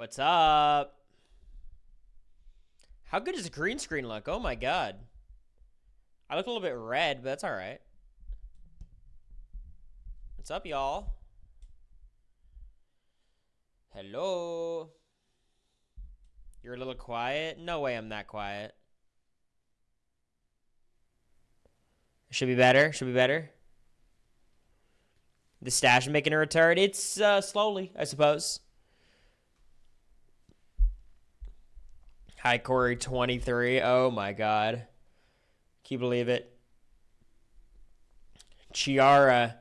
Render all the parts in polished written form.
What's up? How good does the green screen look? Oh my god. I look a little bit red, but that's alright. What's up, y'all? Hello? You're a little quiet? No way I'm that quiet. Should be better. Should be better. The stash making a return. It's slowly, I suppose. Hi, Cory 23. Oh my god. Can you believe it? Chiara,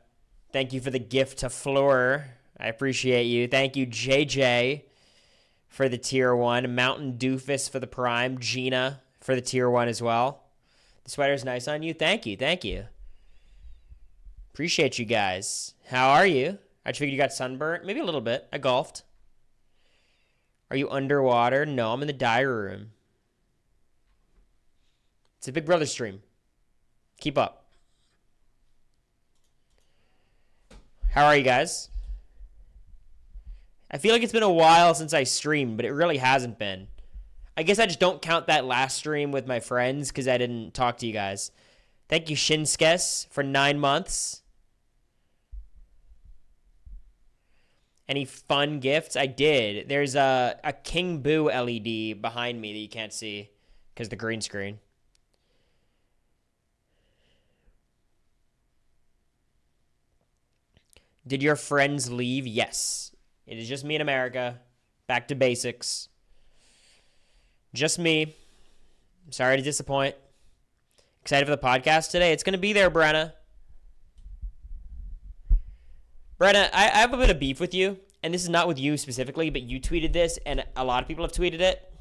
thank you for the gift to Floor. I appreciate you. Thank you, JJ, for the tier 1. Mountain Doofus for the prime. Gina for the tier 1 as well. The sweater's nice on you. Thank you. Thank you. Appreciate you guys. How are you? I just figured you got sunburnt. Maybe a little bit. I golfed. Are you underwater? No, I'm in the diary room. It's a Big Brother stream. Keep up. How are you guys? I feel like it's been a while since I streamed, but it really hasn't been. I guess I just don't count that last stream with my friends because I didn't talk to you guys. Thank you, Shinskes, for 9 months. Any fun gifts? I did. There's a King Boo LED behind me that you can't see because the green screen. Did your friends leave? Yes. It is just me in America. Back to basics. Just me. I'm sorry to disappoint. Excited for the podcast today? It's going to be there, Brenna. Brenna, I have a bit of beef with you, and this is not with you specifically, but you tweeted this, and a lot of people have tweeted it.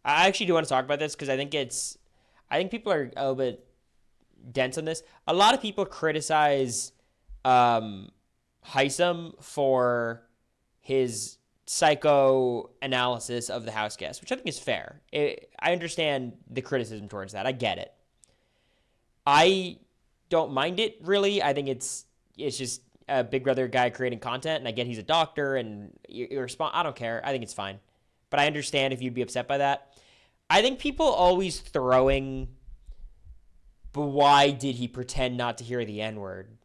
I actually do want to talk about this because I think people are a little bit dense on this. A lot of people criticize Heisem for his psychoanalysis of the house guest, which I think is fair. I understand the criticism towards that. I get it. I don't mind it, really. I think it's just a Big Brother guy creating content, and I get he's a doctor, and you respond. I don't care. I think it's fine. But I understand if you'd be upset by that. I think people always throwing, but why did he pretend not to hear the N-word?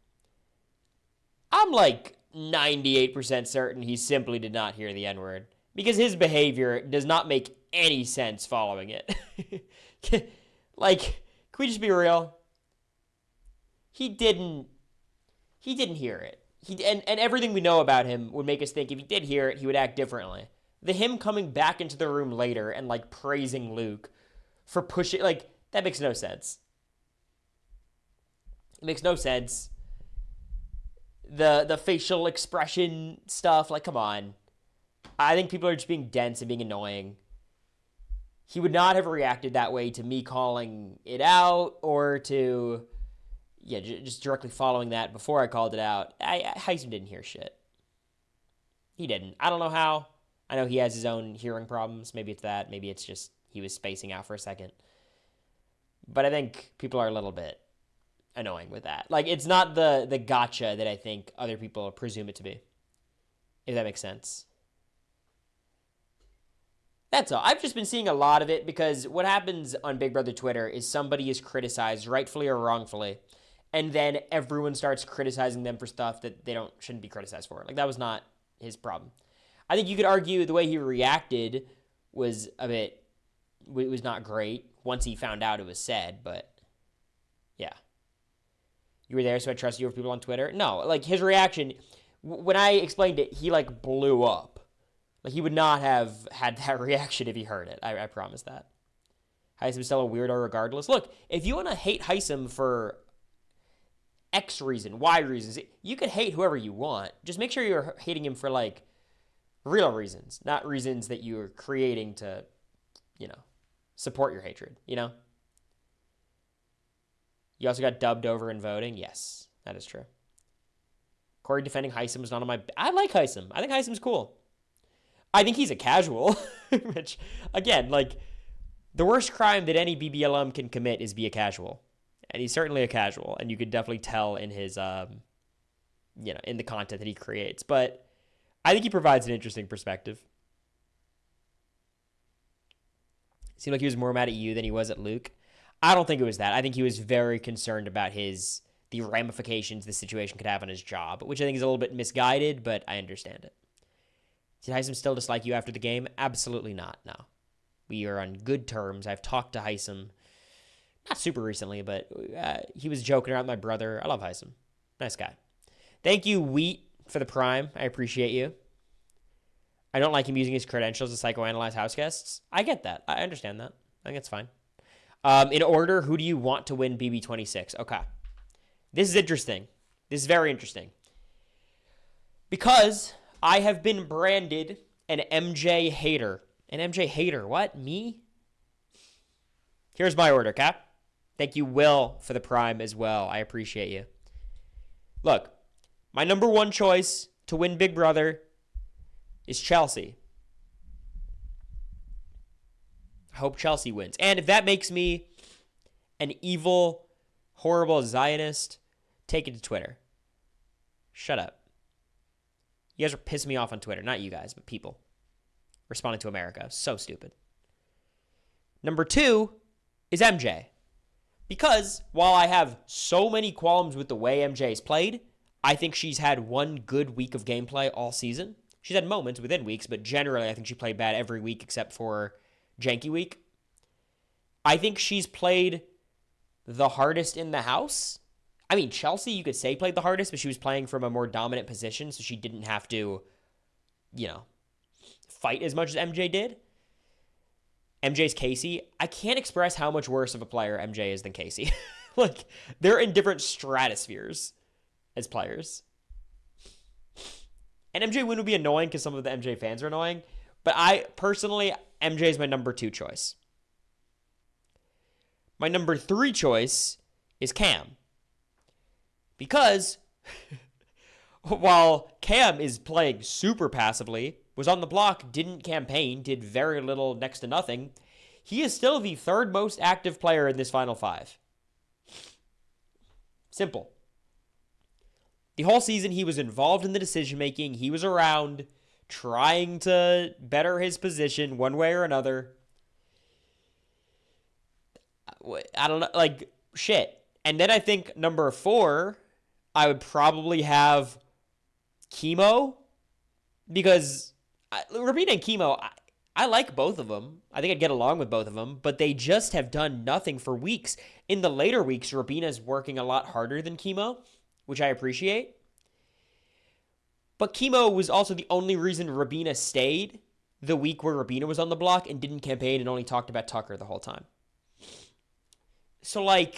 I'm like 98% certain he simply did not hear the N-word because his behavior does not make any sense following it. Like, can we just be real? He didn't hear it. And everything we know about him would make us think if he did hear it, he would act differently. Him coming back into the room later and like praising Luke for pushing, like, that makes no sense. It makes no sense. The facial expression stuff, like, come on. I think people are just being dense and being annoying. He would not have reacted that way to me calling it out or to, just directly following that before I called it out. Heisem didn't hear shit. He didn't. I don't know how. I know he has his own hearing problems. Maybe it's that. Maybe it's just he was spacing out for a second. But I think people are a little bit annoying with that. Like, it's not the gotcha that I think other people presume it to be, if that makes sense. That's all. I've just been seeing a lot of it because what happens on Big Brother Twitter is somebody is criticized, rightfully or wrongfully, and then everyone starts criticizing them for stuff that they shouldn't be criticized for. Like, that was not his problem. I think you could argue the way he reacted was not great once he found out it was said, but yeah. You were there, so I trust you over people on Twitter? No, like, his reaction, when I explained it, he, like, blew up. Like, he would not have had that reaction if he heard it. I promise that. Heisem's still a weirdo regardless. Look, if you want to hate Heisem for X reason, Y reasons, you can hate whoever you want. Just make sure you're hating him for, like, real reasons, not reasons that you're creating to, support your hatred, You also got dubbed over in voting. Yes, that is true. Cory defending Heisem was not on my... I like Heisem. I think Heisem's cool. I think he's a casual, which, again, like, the worst crime that any BBLM can commit is be a casual. And he's certainly a casual, and you could definitely tell in his in the content that he creates. But I think he provides an interesting perspective. It seemed like he was more mad at you than he was at Luke. I don't think it was that. I think he was very concerned about the ramifications the situation could have on his job, which I think is a little bit misguided, but I understand it. Did Heisem still dislike you after the game? Absolutely not, no. We are on good terms. I've talked to Heisem, not super recently, but he was joking around with my brother. I love Heisem. Nice guy. Thank you, Wheat, for the prime. I appreciate you. I don't like him using his credentials to psychoanalyze house guests. I get that. I understand that. I think it's fine. In order, who do you want to win BB26? Okay. This is interesting. This is very interesting. Because I have been branded an MJ hater. An MJ hater? What? Me? Here's my order, Cap. Thank you, Will, for the prime as well. I appreciate you. Look, my number one choice to win Big Brother is Chelsea. I hope Chelsea wins. And if that makes me an evil, horrible Zionist, take it to Twitter. Shut up. You guys are pissing me off on Twitter. Not you guys, but people responding to America. So stupid. Number two is MJ. Because while I have so many qualms with the way MJ's played, I think she's had one good week of gameplay all season. She's had moments within weeks, but generally I think she played bad every week except for Janky Week. I think she's played the hardest in the house. I mean, Chelsea, you could say played the hardest, but she was playing from a more dominant position, so she didn't have to, fight as much as MJ did. MJ's Casey. I can't express how much worse of a player MJ is than Casey. They're in different stratospheres as players. And MJ win would be annoying because some of the MJ fans are annoying. But MJ is my number two choice. My number three choice is Cam. Because while Cam is playing super passively, was on the block, didn't campaign, did very little, next to nothing, he is still the third most active player in this Final Five. Simple. The whole season, he was involved in the decision-making. He was around trying to better his position one way or another. I don't know, shit. And then I think number four, I would probably have Chemo. Because Rabina and Chemo, I like both of them. I think I'd get along with both of them. But they just have done nothing for weeks. In the later weeks, Rabina's working a lot harder than Chemo, which I appreciate. But Chemo was also the only reason Rabina stayed the week where Rabina was on the block and didn't campaign and only talked about Tucker the whole time. So, I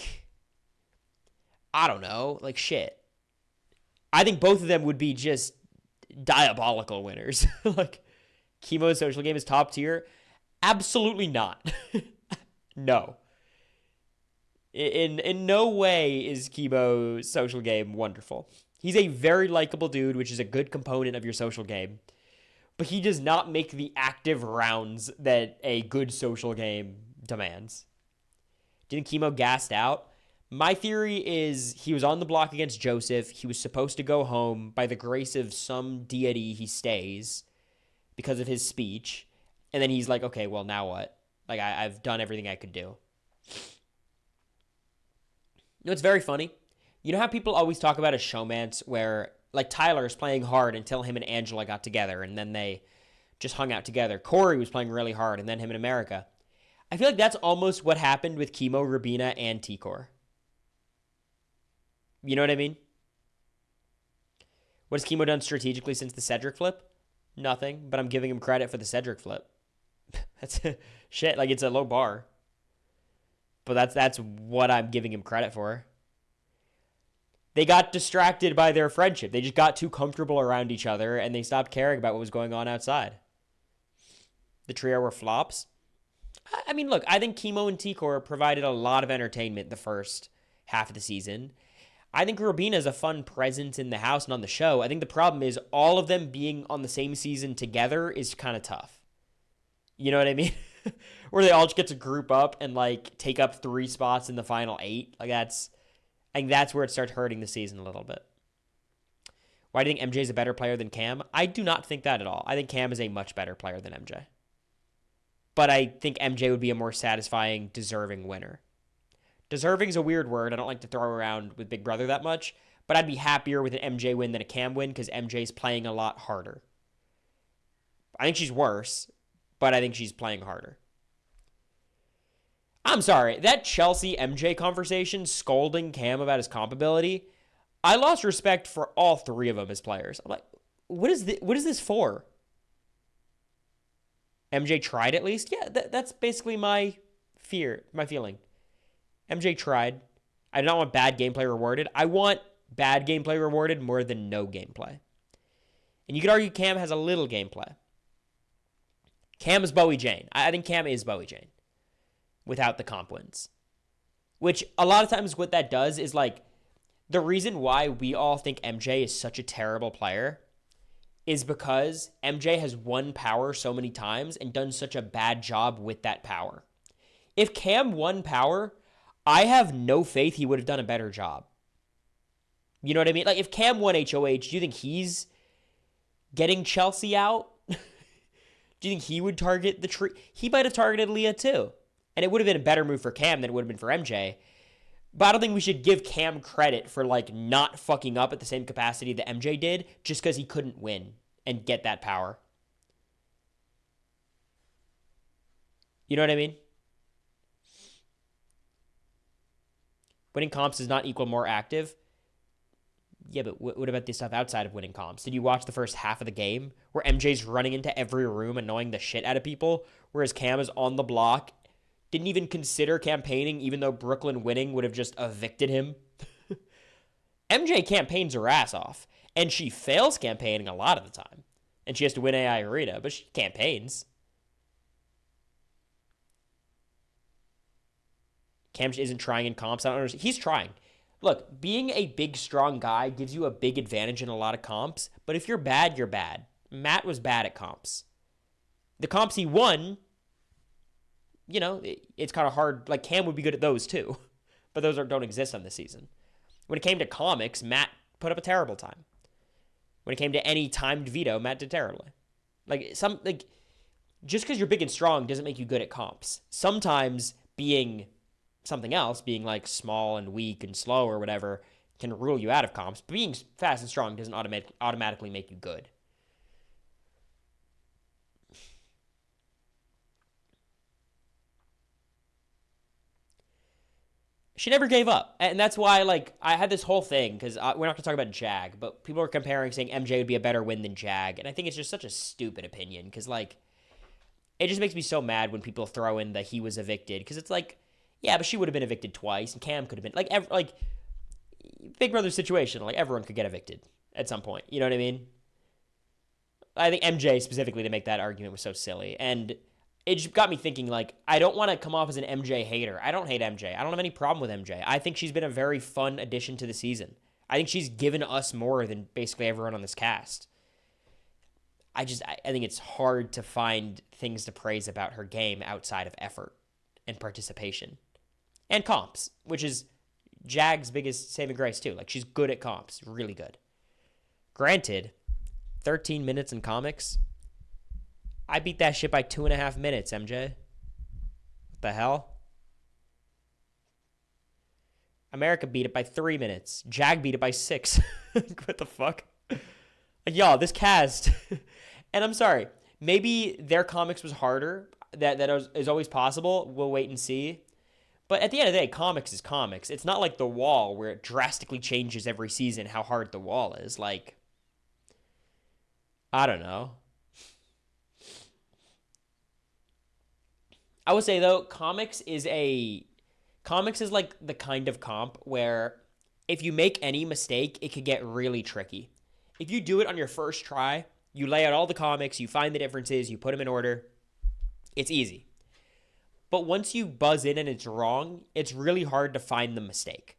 don't know, shit. I think both of them would be just diabolical winners. Chemo's social game is top tier? Absolutely not. No. In no way is Chemo's social game wonderful. He's a very likable dude, which is a good component of your social game. But he does not make the active rounds that a good social game demands. Didn't Chemo gassed out? My theory is he was on the block against Joseph. He was supposed to go home. By the grace of some deity, he stays because of his speech. And then he's like, okay, well, now what? I've done everything I could do. It's very funny. You know how people always talk about a showmance where, Tyler is playing hard until him and Angela got together, and then they just hung out together. Cory was playing really hard, and then him and America. I feel like that's almost what happened with Chemo, Rabina, and T-Core. You know what I mean? What has Chemo done strategically since the Cedric flip? Nothing, but I'm giving him credit for the Cedric flip. That's shit, it's a low bar. But that's what I'm giving him credit for. They got distracted by their friendship. They just got too comfortable around each other, and they stopped caring about what was going on outside. The trio were flops. I mean, look, I think Chemo and T-Core provided a lot of entertainment the first half of the season. I think Rabina is a fun presence in the house and on the show. I think the problem is all of them being on the same season together is kind of tough. You know what I mean? Where they all just get to group up and take up 3 spots in the final 8. I think that's where it starts hurting the season a little bit. Why do you think MJ is a better player than Cam? I do not think that at all. I think Cam is a much better player than MJ. But I think MJ would be a more satisfying, deserving winner. Deserving is a weird word. I don't like to throw around with Big Brother that much. But I'd be happier with an MJ win than a Cam win because MJ's playing a lot harder. I think she's worse, but I think she's playing harder. I'm sorry, that Chelsea MJ conversation scolding Cam about his comp ability, I lost respect for all three of them as players. I'm like, what is this for? MJ tried at least? Yeah, that's basically my feeling. MJ tried. I do not want bad gameplay rewarded. I want bad gameplay rewarded more than no gameplay. And you could argue Cam has a little gameplay. Cam is Bowie Jane. I think Cam is Bowie Jane without the comp wins. Which a lot of times what that does is like the reason why we all think MJ is such a terrible player is because MJ has won power so many times and done such a bad job with that power. If Cam won power, I have no faith he would have done a better job. You know what I mean? Like if Cam won HOH, do you think he's getting Chelsea out? Do you think he would target the tree? He might have targeted Leah too. And it would have been a better move for Cam than it would have been for MJ. But I don't think we should give Cam credit for like not fucking up at the same capacity that MJ did just because he couldn't win and get that power. You know what I mean? Winning comps does not equal more active. Yeah, but what about the stuff outside of winning comps? Did you watch the first half of the game where MJ's running into every room annoying the shit out of people, whereas Cam is on the block, didn't even consider campaigning even though Brooklyn winning would have just evicted him? MJ campaigns her ass off, and she fails campaigning a lot of the time. And she has to win AI Arena, but she campaigns. Cam isn't trying in comps. I don't understand. He's trying. Look, being a big, strong guy gives you a big advantage in a lot of comps, but if you're bad, you're bad. Matt was bad at comps. The comps he won, you know, it's kind of hard. Like, Cam would be good at those too, but those don't exist on this season. When it came to comics, Matt put up a terrible time. When it came to any timed veto, Matt did terribly. Just because you're big and strong doesn't make you good at comps. Sometimes being something else, being like small and weak and slow or whatever, can rule you out of comps. But being fast and strong doesn't automatically make you good. She never gave up. And that's why, like, I had this whole thing, because we're not going to talk about Jag, but people are comparing, saying MJ would be a better win than Jag. And I think it's just such a stupid opinion, because, like, it just makes me so mad when people throw in that he was evicted, because it's like, yeah, but she would have been evicted twice, and Cam could have been, like, Big Brother situation, like, everyone could get evicted at some point. You know what I mean? I think MJ specifically to make that argument was so silly. And it just got me thinking, like, I don't want to come off as an MJ hater. I don't hate MJ. I don't have any problem with MJ. I think she's been a very fun addition to the season. I think she's given us more than basically everyone on this cast. I think it's hard to find things to praise about her game outside of effort and participation. And comps, which is Jag's biggest saving grace, too. Like, she's good at comps. Really good. Granted, 13 minutes in comics. I beat that shit by 2.5 minutes, MJ. What the hell? America beat it by 3 minutes. Jag beat it by 6. What the fuck? Like, y'all, this cast. And I'm sorry. Maybe their comics was harder. That is always possible. We'll wait and see. But at the end of the day, comics is comics. It's not like The Wall where it drastically changes every season how hard The Wall is. Like, I don't know. I would say, though, comics is like the kind of comp where if you make any mistake, it could get really tricky. If you do it on your first try, you lay out all the comics, you find the differences, you put them in order, it's easy. But once you buzz in and it's wrong, it's really hard to find the mistake.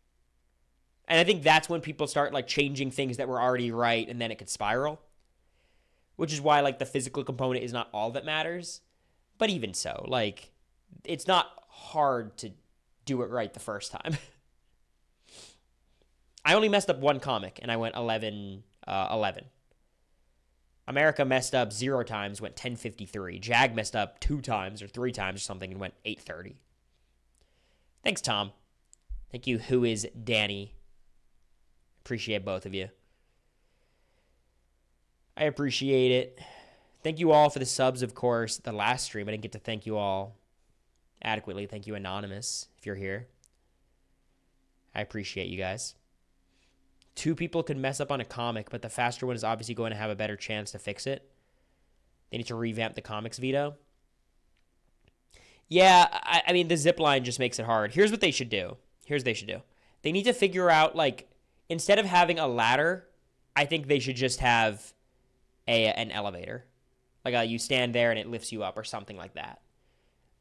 And I think that's when people start, like, changing things that were already right, and then it could spiral. Which is why, like, the physical component is not all that matters. But even so, like, it's not hard to do it right the first time. I only messed up one comic, and I went 11 11. America messed up 0 times, went 10:53. Jag messed up 2 times or 3 times or something and went 8:30. Thanks, Tom. Thank you, Who is Danny. Appreciate both of you. I appreciate it. Thank you all for the subs, of course. The last stream, I didn't get to thank you all adequately. Thank you, Anonymous, if you're here. I appreciate you guys. 2 people could mess up on a comic, but the faster one is obviously going to have a better chance to fix it. They need to revamp the comics veto. Yeah, I mean, the zip line just makes it hard. Here's what they should do. They need to figure out, like, instead of having a ladder, I think they should just have an elevator. Like, you stand there and it lifts you up or something like that.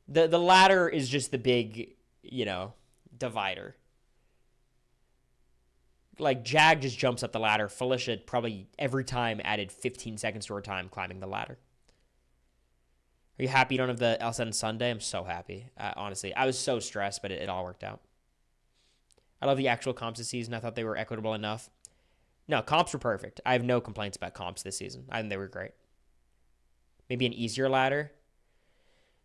The ladder is just the big, divider. Like, Jag just jumps up the ladder. Felicia probably every time added 15 seconds to her time climbing the ladder. Are you happy you don't have the Elsa on Sunday? I'm so happy. Honestly, I was so stressed, but it all worked out. I love the actual comps this season. I thought they were equitable enough. No, comps were perfect. I have no complaints about comps this season. I think they were great. Maybe an easier ladder.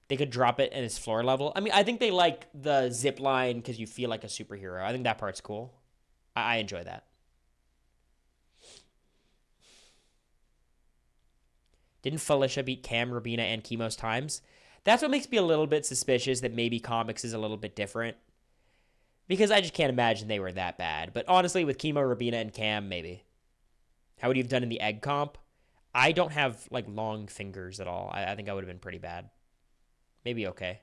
They could drop it in its floor level. I mean, I think they like the zip line because you feel like a superhero. I think that part's cool. I enjoy that. Didn't Felicia beat Cam, Rabina, and Chemo's times? That's what makes me a little bit suspicious that maybe comics is a little bit different. Because I just can't imagine they were that bad. But honestly, with Chemo, Rabina, and Cam, maybe. How would you have done in the egg comp? I don't have, like, long fingers at all. I think I would have been pretty bad. Maybe okay.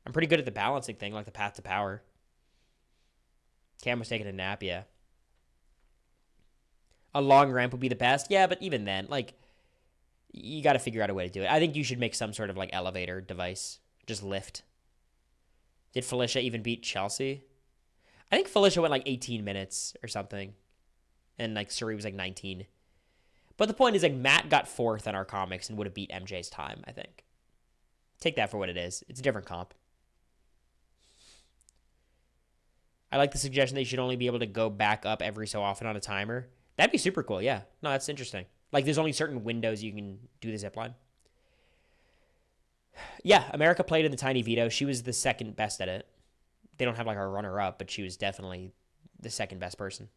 I'm pretty good at the balancing thing, like the path to power. Cam was taking a nap, yeah. A long ramp would be the best. Yeah, but even then, like, you got to figure out a way to do it. I think you should make some sort of, like, elevator device. Just lift. Did Felicia even beat Chelsea? I think Felicia went, like, 18 minutes or something. And, like, Suri was, like, 19. But the point is, like, Matt got 4th on our comics and would have beat MJ's time, I think. Take that for what it is. It's a different comp. I like the suggestion that you should only be able to go back up every so often on a timer. That'd be super cool, yeah. No, that's interesting. Like, there's only certain windows you can do the zipline. Yeah, America played in the Tiny Veto. She was the second best at it. They don't have, like, a runner-up, but she was definitely the second best person.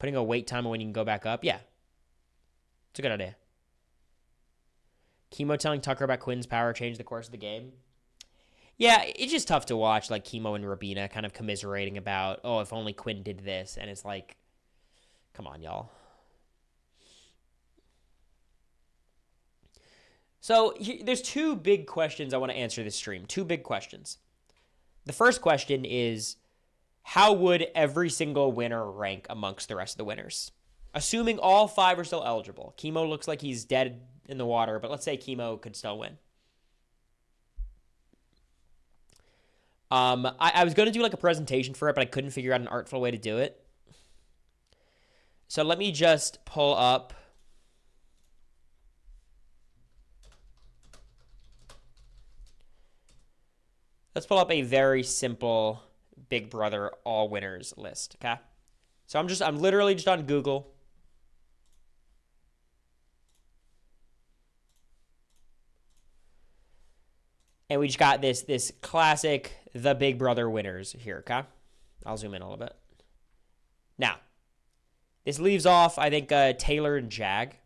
Putting a wait time on when you can go back up? Yeah. It's a good idea. Chemo telling Tucker about Quinn's power changed the course of the game. Yeah, it's just tough to watch, like, Chemo and Rabina kind of commiserating about, oh, if only Quinn did this. And it's like, come on, y'all. So there's 2 big questions I want to answer this stream. 2 big questions. The first question is, how would every single winner rank amongst the rest of the winners? Assuming all 5 are still eligible. Chemo looks like he's dead in the water, but let's say Chemo could still win. I was going to do like a presentation for it, but I couldn't figure out an artful way to do it. So let me just pull up. Let's pull up a very simple Big Brother all winners list, okay? So I'm literally just on Google. And we just got this classic The Big Brother winners here, okay? I'll zoom in a little bit. Now, this leaves off, I think, Taylor and Jag.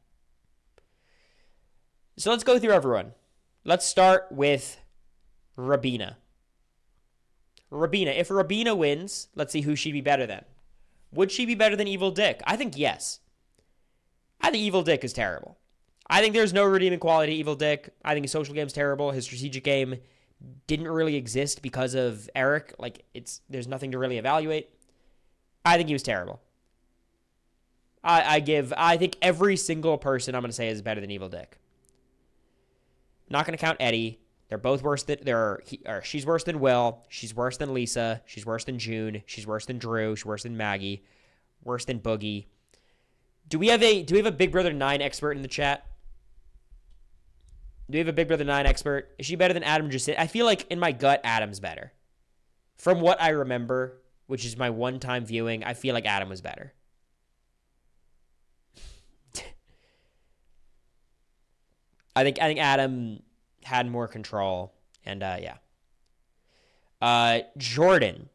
So let's go through everyone. Let's start with Rabina. If Rabina wins, let's see who she'd be better than. Would she be better than Evil Dick? I think yes. I think Evil Dick is terrible. I think there's no redeeming quality to Evil Dick. I think his social game's terrible. His strategic game didn't really exist because of Eric. Like, there's nothing to really evaluate. I think he was terrible. I think every single person I'm going to say is better than Evil Dick. Not going to count Eddie. They're both worse than she's worse than Will. She's worse than Lisa. She's worse than June. She's worse than Drew. She's worse than Maggie. Worse than Boogie. Do we have a Big Brother 9 expert in the chat? Do we have a Big Brother 9 expert? Is she better than Adam Jussit? I feel like in my gut, Adam's better. From what I remember, which is my one-time viewing, I feel like Adam was better. I think Adam had more control, and yeah. Jordan.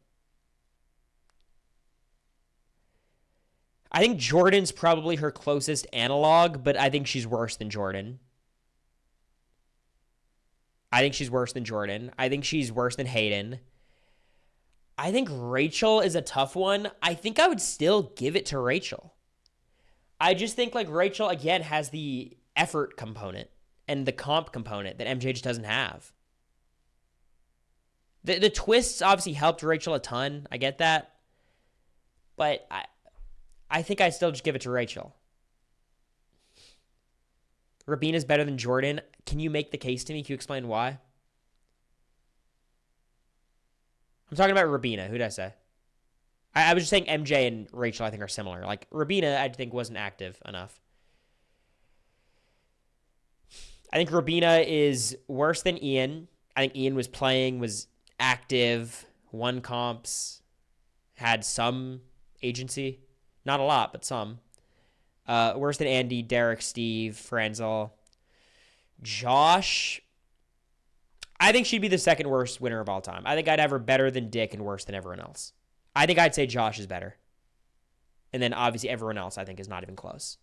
I think Jordan's probably her closest analog, but I think she's worse than Jordan. I think she's worse than Jordan. I think she's worse than Hayden. I think Rachel is a tough one. I think I would still give it to Rachel. I just think like Rachel, again, has the effort component and the comp component that MJ just doesn't have. The twists obviously helped Rachel a ton. I get that. But I think I still just give it to Rachel. Rabina's better than Jordan. Can you make the case to me? Can you explain why? I'm talking about Rabina. Who did I say? I was just saying MJ and Rachel, I think, are similar. Like, Rabina, I think, wasn't active enough. I think Rabina is worse than Ian. I think Ian was playing, was active, won comps, had some agency. Not a lot, but some. Worse than Andy, Derek, Steve, Franzel. Josh, I think she'd be the second worst winner of all time. I think I'd have her better than Dick and worse than everyone else. I think I'd say Josh is better. And then obviously everyone else I think is not even close.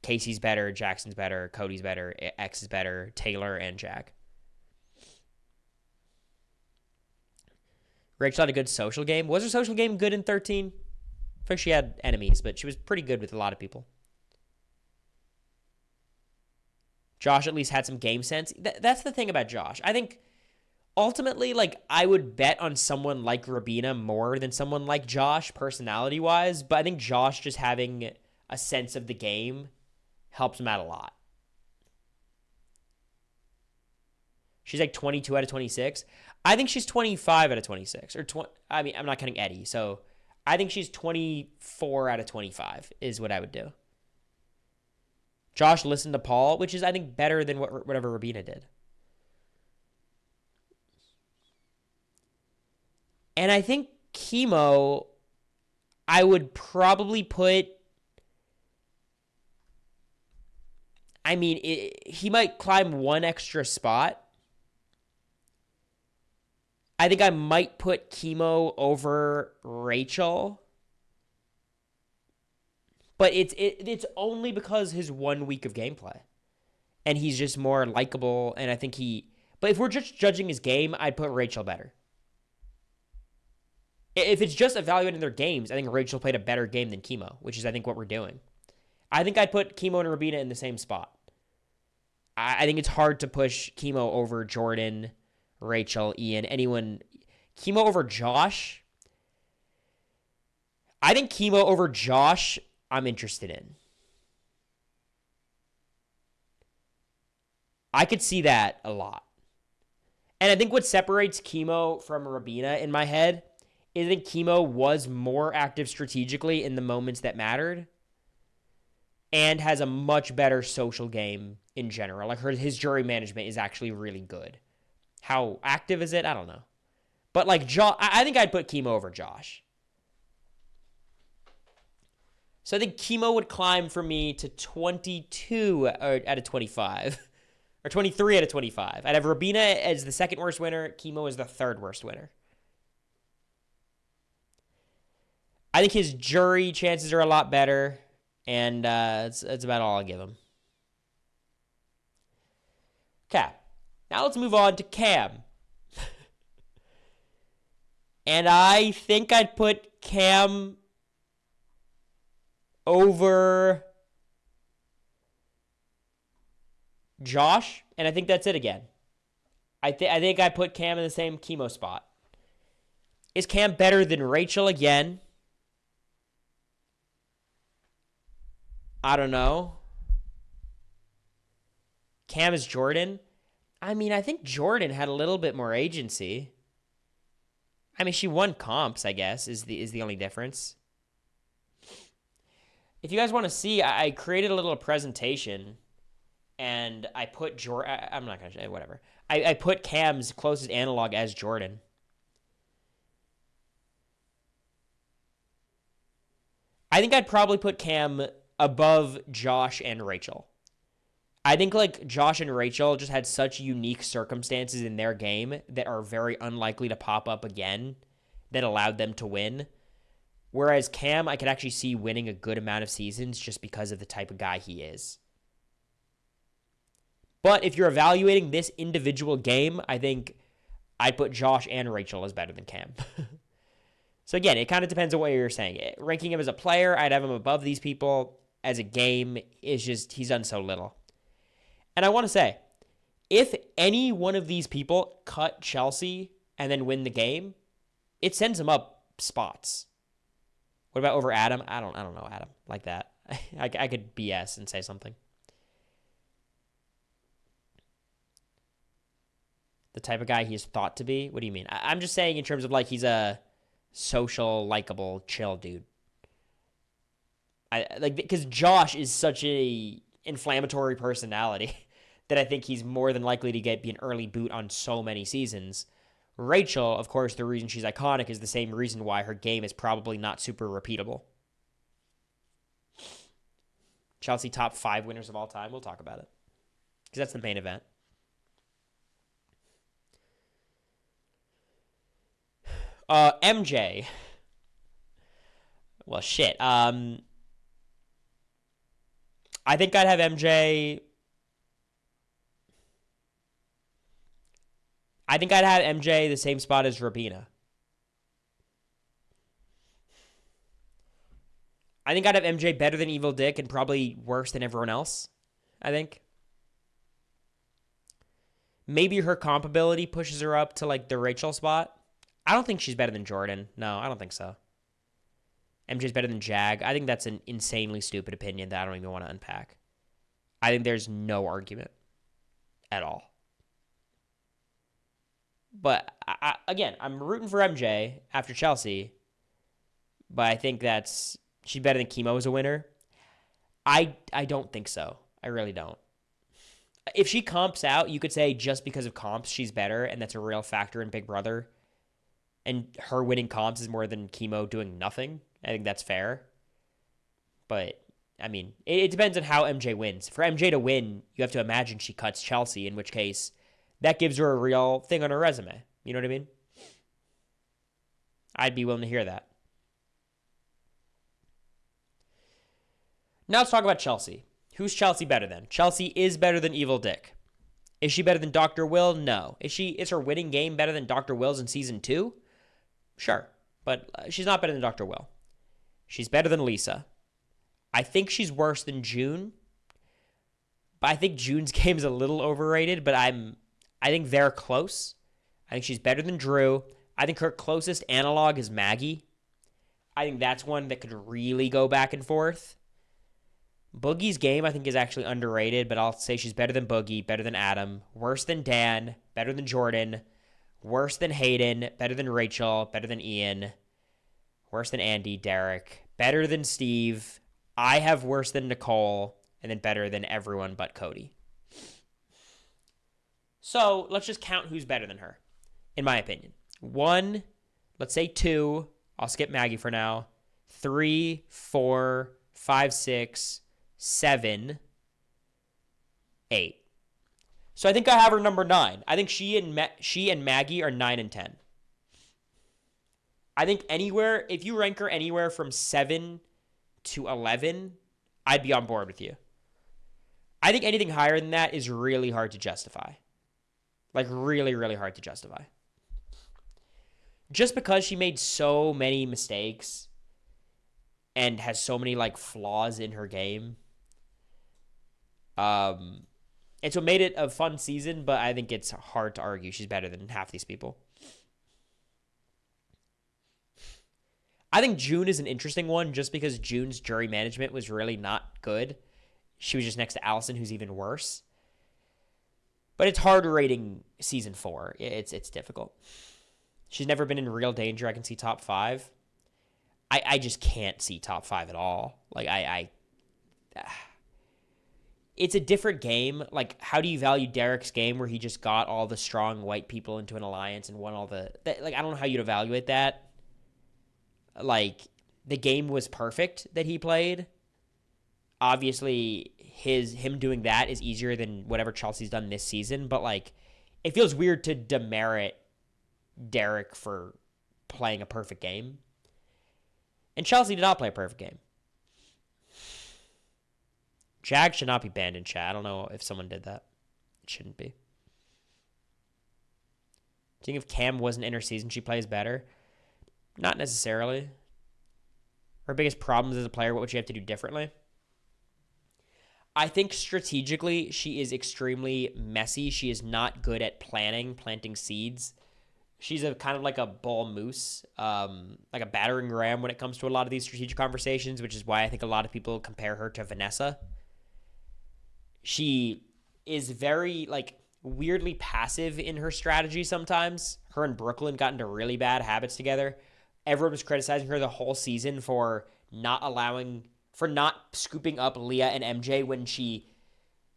Casey's better, Jackson's better, Cody's better, X is better, Taylor and Jack. Rachel had a good social game. Was her social game good in 13? I think she had enemies, but she was pretty good with a lot of people. Josh at least had some game sense. That's the thing about Josh. I think ultimately, like, I would bet on someone like Rabina more than someone like Josh, personality-wise, but I think Josh just having a sense of the game helps him out a lot. She's like 22 out of 26. I think she's 25 out of 26. I mean, I'm not counting Eddie, so I think she's 24 out of 25 is what I would do. Josh listened to Paul, which is, I think, better than whatever Rabina did. And I think Chemo, I would probably put... I mean, he might climb one extra spot. I think I might put Chemo over Rachel. But it's only because his 1 week of gameplay. And he's just more likable, and I think he... But if we're just judging his game, I'd put Rachel better. If it's just evaluating their games, I think Rachel played a better game than Chemo, which is, I think, what we're doing. I think I'd put Chemo and Rabina in the same spot. I think it's hard to push Chemo over Jordan, Rachel, Ian, anyone. Chemo over Josh? I think Chemo over Josh, I'm interested in. I could see that a lot. And I think what separates Chemo from Rabina in my head is I think Chemo was more active strategically in the moments that mattered and has a much better social game in general. Like his jury management is actually really good. How active is it? I don't know. But like I think I'd put Chemo over Josh. So I think Chemo would climb for me to 22 out of 25. Or 23 out of 25. I'd have Rabina as the second worst winner. Chemo as the third worst winner. I think his jury chances are a lot better. And that's about all I'll give him. Okay. Now let's move on to Cam. And I think I'd put Cam over Josh, and I think that's it again. I think I put Cam in the same Chemo spot. Is Cam better than Rachel again? I don't know. Cam is Jordan? I mean, I think Jordan had a little bit more agency. I mean, she won comps, I guess, is the only difference. If you guys want to see, I created a little presentation, and I put Jordan... I'm not going to say whatever. I put Cam's closest analog as Jordan. I think I'd probably put Cam above Josh and Rachel. I think like Josh and Rachel just had such unique circumstances in their game that are very unlikely to pop up again that allowed them to win. Whereas Cam, I could actually see winning a good amount of seasons just because of the type of guy he is. But if you're evaluating this individual game, I think I'd put Josh and Rachel as better than Cam. So again, it kind of depends on what you're saying. Ranking him as a player, I'd have him above these people. As a game, is just he's done so little. And I want to say, if any one of these people cut Chelsea and then win the game, it sends them up spots. What about over Adam? I don't know Adam like that. I could BS and say something. The type of guy he is thought to be? What do you mean? I'm just saying in terms of like he's a social, likable, chill dude. Because Josh is such a inflammatory personality that I think he's more than likely to be an early boot on so many seasons. Rachel, of course, the reason she's iconic is the same reason why her game is probably not super repeatable. Chelsea top 5 winners of all time. We'll talk about it. Because that's the main event. MJ. Well, shit. I think I'd have MJ. I think I'd have MJ the same spot as Rabina. I think I'd have MJ better than Evil Dick and probably worse than everyone else. I think. Maybe her comp ability pushes her up to like the Rachel spot. I don't think she's better than Jordan. No, I don't think so. MJ's better than Jag. I think that's an insanely stupid opinion that I don't even want to unpack. I think there's no argument at all. But, again, I'm rooting for MJ after Chelsea. But I think she's better than Chemo as a winner. I don't think so. I really don't. If she comps out, you could say just because of comps, she's better, and that's a real factor in Big Brother. And her winning comps is more than Chemo doing nothing. I think that's fair. But, I mean, it depends on how MJ wins. For MJ to win, you have to imagine she cuts Chelsea, in which case that gives her a real thing on her resume. You know what I mean? I'd be willing to hear that. Now let's talk about Chelsea. Who's Chelsea better than? Chelsea is better than Evil Dick. Is she better than Dr. Will? No. Is her winning game better than Dr. Will's in season 2? Sure. But she's not better than Dr. Will. She's better than Lisa. I think she's worse than June. But I think June's game is a little overrated, but I think they're close. I think she's better than Drew. I think her closest analog is Maggie. I think that's one that could really go back and forth. Boogie's game, I think, is actually underrated, but I'll say she's better than Boogie, better than Adam, worse than Dan, better than Jordan, worse than Hayden, better than Rachel, better than Ian, worse than Andy, Derek, better than Steve. I have worse than Nicole, and then better than everyone but Cody. So let's just count who's better than her, in my opinion. 1, let's say 2, I'll skip Maggie for now, 3, 4, 5, 6, 7, 8. So I think I have her number 9. I think she and Maggie are 9 and 10. I think if you rank her anywhere from 7 to 11, I'd be on board with you. I think anything higher than that is really hard to justify. Like really, really hard to justify. Just because she made so many mistakes and has so many like flaws in her game. And so it made it a fun season, but I think it's hard to argue she's better than half these people. I think June is an interesting one just because June's jury management was really not good. She was just next to Allison, who's even worse. But it's hard rating season 4. It's difficult. She's never been in real danger. I can see top 5. I just can't see top 5 at all. Like, it's a different game. Like, how do you value Derek's game where he just got all the strong white people into an alliance and won all the... I don't know how you'd evaluate that. Like, the game was perfect that he played. Obviously, him doing that is easier than whatever Chelsea's done this season, but like it feels weird to demerit Derek for playing a perfect game. And Chelsea did not play a perfect game. Jag should not be banned in chat. I don't know if someone did that. It shouldn't be. Do you think if Cam wasn't in her season, she plays better? Not necessarily. Her biggest problems as a player, what would she have to do differently? I think strategically, she is extremely messy. She is not good at planting seeds. She's a kind of like a bull moose, like a battering ram when it comes to a lot of these strategic conversations, which is why I think a lot of people compare her to Vanessa. She is very, like, weirdly passive in her strategy sometimes. Her and Brooklyn got into really bad habits together. Everyone was criticizing her the whole season for not scooping up Leah and MJ when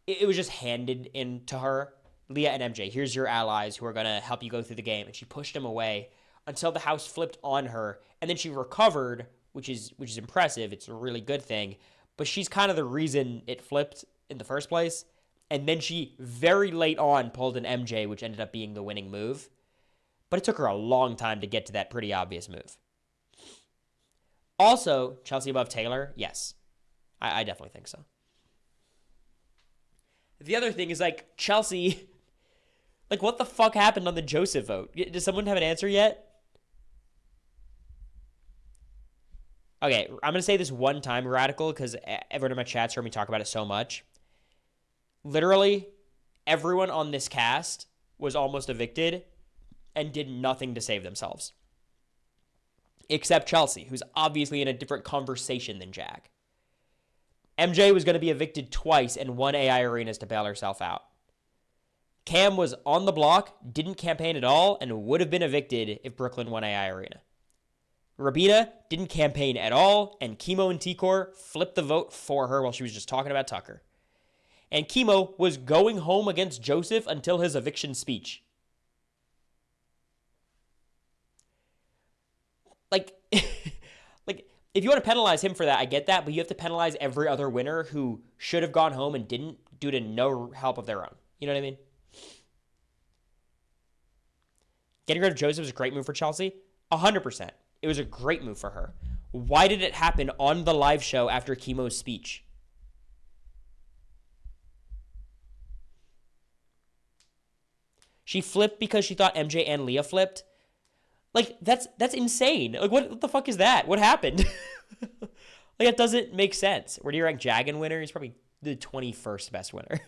it was just handed into her. Leah and MJ, here's your allies who are going to help you go through the game. And she pushed them away until the house flipped on her. And then she recovered, which is impressive. It's a really good thing. But she's kind of the reason it flipped in the first place. And then she very late on pulled an MJ, which ended up being the winning move. But it took her a long time to get to that pretty obvious move. Also, Chelsea above Taylor? Yes. I definitely think so. The other thing is, like, Chelsea, like, what the fuck happened on the Joseph vote? Does someone have an answer yet? Okay, I'm going to say this one time, Radical, because everyone in my chat's heard me talk about it so much. Literally, everyone on this cast was almost evicted and did nothing to save themselves. Except Chelsea, who's obviously in a different conversation than Jag. MJ was going to be evicted twice and won AI Arenas to bail herself out. Cam was on the block, didn't campaign at all, and would have been evicted if Brooklyn won AI Arena. Rabina didn't campaign at all, and Chemo and T-Core flipped the vote for her while she was just talking about Tucker. And Chemo was going home against Joseph until his eviction speech. Like, if you want to penalize him for that, I get that, but you have to penalize every other winner who should have gone home and didn't due to no help of their own. You know what I mean? Getting rid of Joseph was a great move for Chelsea. 100%. It was a great move for her. Why did it happen on the live show after Chemo's speech? She flipped because she thought MJ and Leah flipped. Like, that's insane. Like, what the fuck is that? What happened? Like, it doesn't make sense. Where do you rank Jag in winner? He's probably the 21st best winner.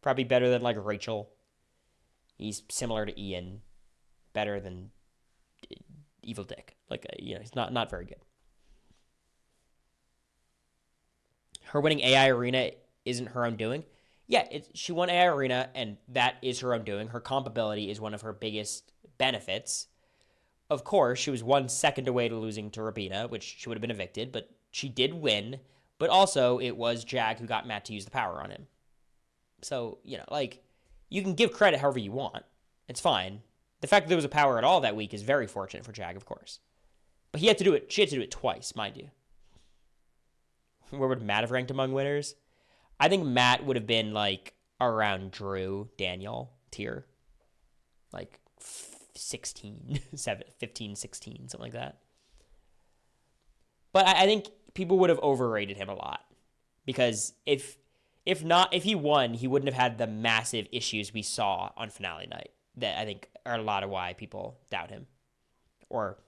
Probably better than, like, Rachel. He's similar to Ian. Better than Evil Dick. Like, he's not very good. Her winning AI Arena isn't her own doing. Yeah, she won AI Arena, and that is her own doing. Her comp ability is one of her biggest benefits. Of course, she was 1 second away to losing to Rabina, which she would have been evicted, but she did win. But also, it was Jag who got Matt to use the power on him. So, you can give credit however you want. It's fine. The fact that there was a power at all that week is very fortunate for Jag, of course. But she had to do it twice, mind you. Where would Matt have ranked among winners? I think Matt would have been, like, around Drew, Daniel tier. Like, 16, 15, 16, something like that. But I think people would have overrated him a lot. Because if he won, he wouldn't have had the massive issues we saw on finale night. That I think are a lot of why people doubt him. Or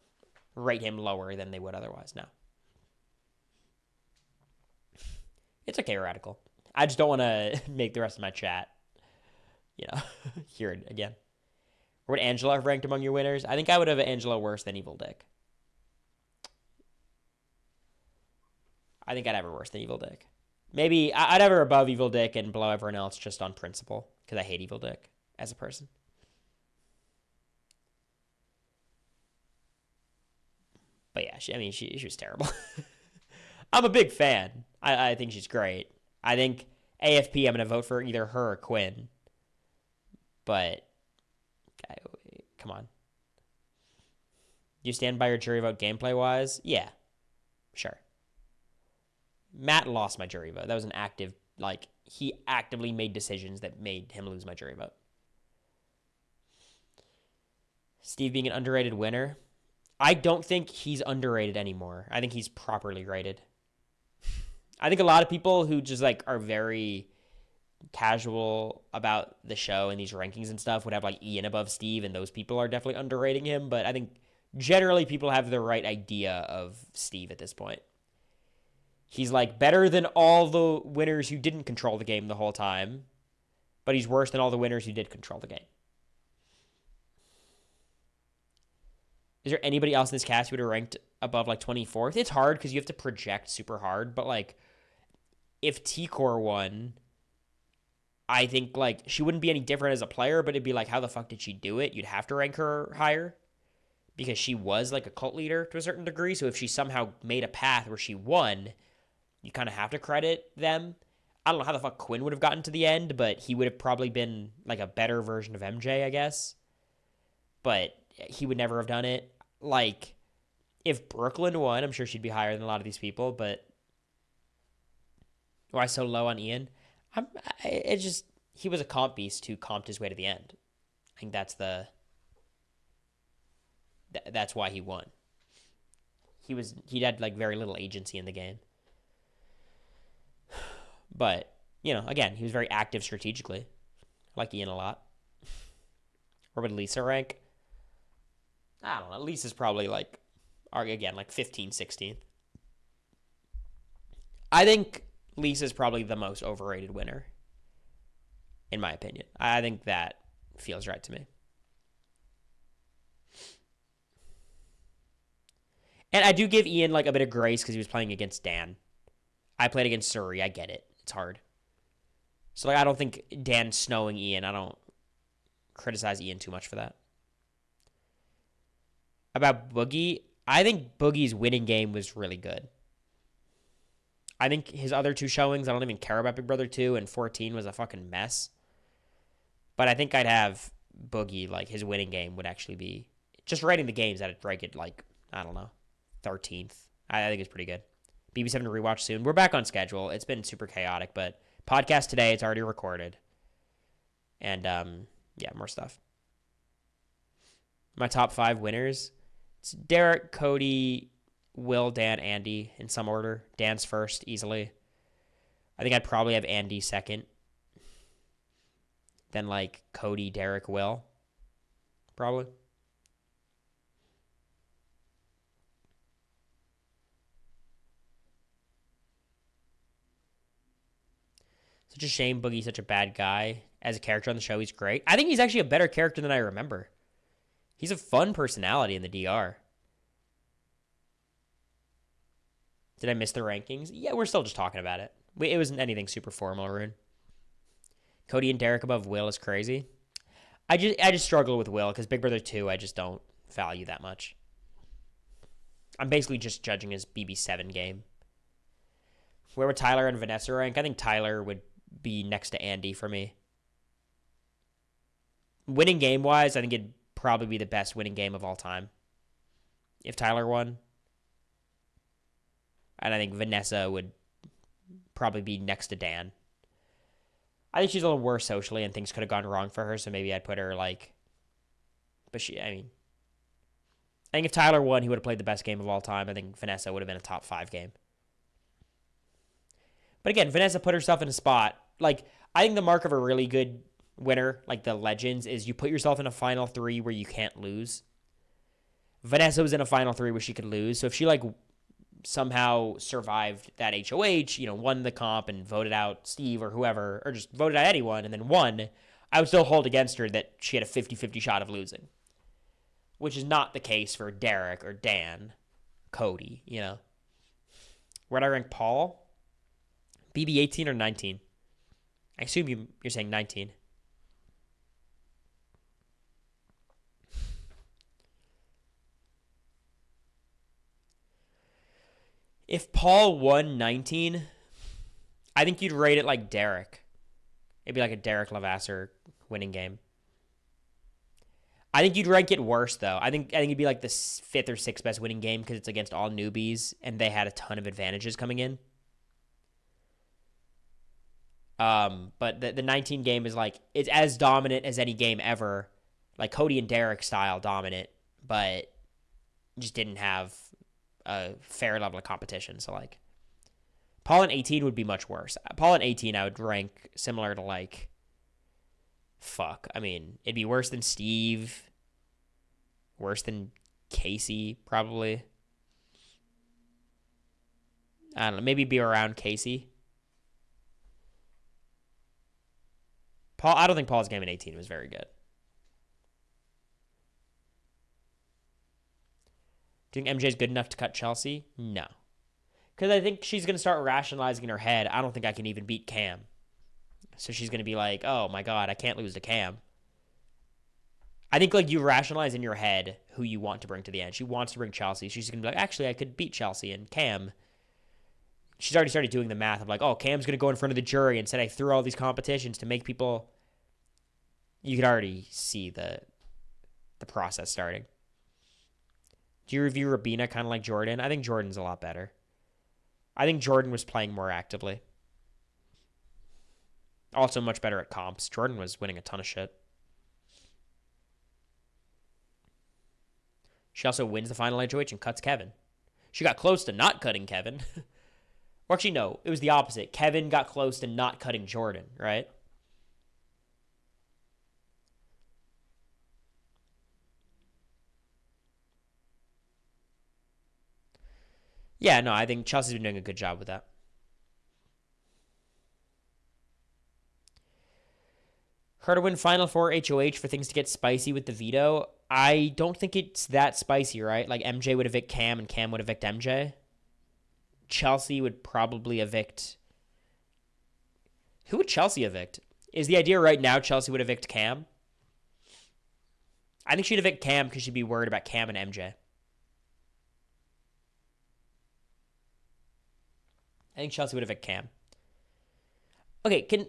rate him lower than they would otherwise now. It's okay, Radical. I just don't want to make the rest of my chat, hear it again. Or would Angela have ranked among your winners? I think I would have Angela worse than Evil Dick. I think I'd have her worse than Evil Dick. Maybe I'd have her above Evil Dick and below everyone else just on principle, because I hate Evil Dick as a person. But yeah, she was terrible. I'm a big fan. I think she's great. I think AFP, I'm going to vote for either her or Quinn. But, come on. Do you stand by your jury vote gameplay-wise? Yeah. Sure. Matt lost my jury vote. That was an active, like, he actively made decisions that made him lose my jury vote. Steve being an underrated winner. I don't think he's underrated anymore. I think he's properly rated. I think a lot of people who just like are very casual about the show and these rankings and stuff would have like Ian above Steve, and those people are definitely underrating him. But I think generally people have the right idea of Steve at this point. He's like better than all the winners who didn't control the game the whole time, but he's worse than all the winners who did control the game. Is there anybody else in this cast who would have ranked above like 24th? It's hard because you have to project super hard, but like if T-Core won, I think like she wouldn't be any different as a player, but it'd be like, how the fuck did she do it? You'd have to rank her higher because she was like a cult leader to a certain degree. So if she somehow made a path where she won, you kind of have to credit them. I don't know how the fuck Quinn would have gotten to the end, but he would have probably been like a better version of MJ, I guess. But he would never have done it. Like, if Brooklyn won, I'm sure she'd be higher than a lot of these people, but why so low on Ian? It's just, he was a comp beast who comped his way to the end. I think that's why he won. He had like very little agency in the game. But, you know, again, he was very active strategically. I like Ian a lot. Where would Lisa rank? I don't know. Lisa's probably like, again, like 15, 16th. I think Lisa's probably the most overrated winner, in my opinion. I think that feels right to me. And I do give Ian like a bit of grace because he was playing against Dan. I played against Surrey. I get it. It's hard. So like, I don't think Dan snowing Ian, I don't criticize Ian too much for that. About Boogie, I think Boogie's winning game was really good. I think his other two showings, I don't even care about Big Brother 2, and 14 was a fucking mess. But I think I'd have Boogie, like, his winning game would actually be, just rating the games, I'd rank it, like, I don't know, 13th. I think it's pretty good. BB7 to rewatch soon. We're back on schedule. It's been super chaotic, but podcast today, it's already recorded. And, yeah, more stuff. My top 5 winners. It's Derek, Cody, Will, Dan, Andy in some order. Dan's first, easily. I think I'd probably have Andy second. Then, like, Cody, Derek, Will. Probably. Such a shame Boogie's such a bad guy. As a character on the show, he's great. I think he's actually a better character than I remember. He's a fun personality in the DR. Did I miss the rankings? Yeah, we're still just talking about it. It wasn't anything super formal, Rune. Cody and Derek above Will is crazy. I just struggle with Will because Big Brother 2 I just don't value that much. I'm basically just judging his BB7 game. Where would Tyler and Vanessa rank? I think Tyler would be next to Andy for me. Winning game-wise, I think it'd probably be the best winning game of all time if Tyler won. And I think Vanessa would probably be next to Dan. I think she's a little worse socially and things could have gone wrong for her, so maybe I'd put her like... But I think if Tyler won, he would have played the best game of all time. I think Vanessa would have been a top 5 game. But again, Vanessa put herself in a spot. Like, I think the mark of a really good winner, like the legends, is you put yourself in a final 3 where you can't lose. Vanessa was in a final 3 where she could lose. So if she, like, somehow survived that HOH, won the comp and voted out Steve or whoever, or just voted out anyone and then won, I would still hold against her that she had a 50-50 shot of losing. Which is not the case for Derek or Dan, Cody, Where'd I rank Paul? BB 18 or 19? I assume you're saying 19. If Paul won 19, I think you'd rate it like Derek. It'd be like a Derek Lavasser winning game. I think you'd rank it worse though. I think it'd be like the fifth or sixth best winning game because it's against all newbies and they had a ton of advantages coming in. But the 19 game is like it's as dominant as any game ever, like Cody and Derek style dominant, but just didn't have a fair level of competition. So like Paul in 18 would be much worse. Paul in 18 I would rank similar to like I mean, it'd be worse than Steve, worse than Casey probably. I don't know, maybe be around Casey. Paul, I don't think Paul's game in 18 was very good. Do you think MJ's good enough to cut Chelsea? No. Because I think she's going to start rationalizing in her head, I don't think I can even beat Cam. So she's going to be like, oh my God, I can't lose to Cam. I think like you rationalize in your head who you want to bring to the end. She wants to bring Chelsea. She's going to be like, actually, I could beat Chelsea and Cam. She's already started doing the math of like, oh, Cam's going to go in front of the jury and said I threw all these competitions to make people. You could already see the process starting. Do you review Rabina kind of like Jordan? I think Jordan's a lot better. I think Jordan was playing more actively. Also much better at comps. Jordan was winning a ton of shit. She also wins the final HOH and cuts Kevin. She got close to not cutting Kevin. Or actually, no, it was the opposite. Kevin got close to not cutting Jordan, right? Yeah, no, I think Chelsea's been doing a good job with that. Her to win Final Four HOH for things to get spicy with the veto. I don't think it's that spicy, right? Like MJ would evict Cam and Cam would evict MJ. Chelsea would probably evict. Who would Chelsea evict? Is the idea right now Chelsea would evict Cam? I think she'd evict Cam because she'd be worried about Cam and MJ. I think Chelsea would evict Cam. Okay, can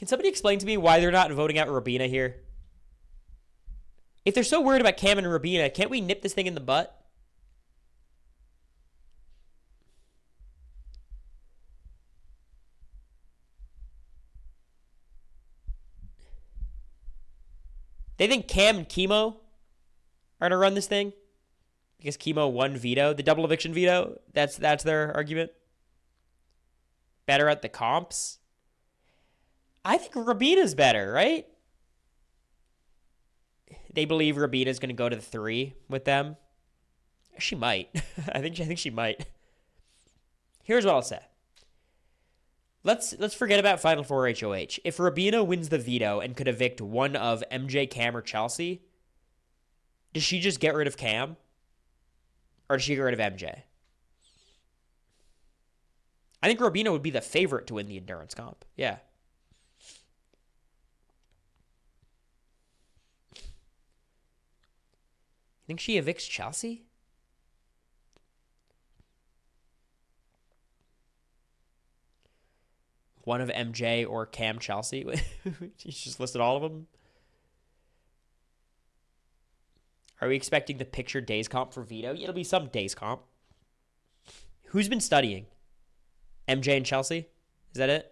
somebody explain to me why they're not voting out Rabina here? If they're so worried about Cam and Rabina, can't we nip this thing in the butt? They think Cam and Chemo are to run this thing because Chemo won veto, the double eviction veto. That's their argument. Better at the comps. I think Rabina's better, right? They believe Rabina's going to go to the 3 with them. She might. I think she might. Here's what I'll say. Let's forget about Final Four HOH. If Rabina wins the veto and could evict one of MJ, Cam, or Chelsea, does she just get rid of Cam? Or does she get rid of MJ? I think Rabina would be the favorite to win the endurance comp. Yeah. You think she evicts Chelsea? One of MJ or Cam Chelsea? She's just listed all of them. Are we expecting the picture days comp for veto? Yeah, it'll be some days comp. Who's been studying? MJ and Chelsea? Is that it?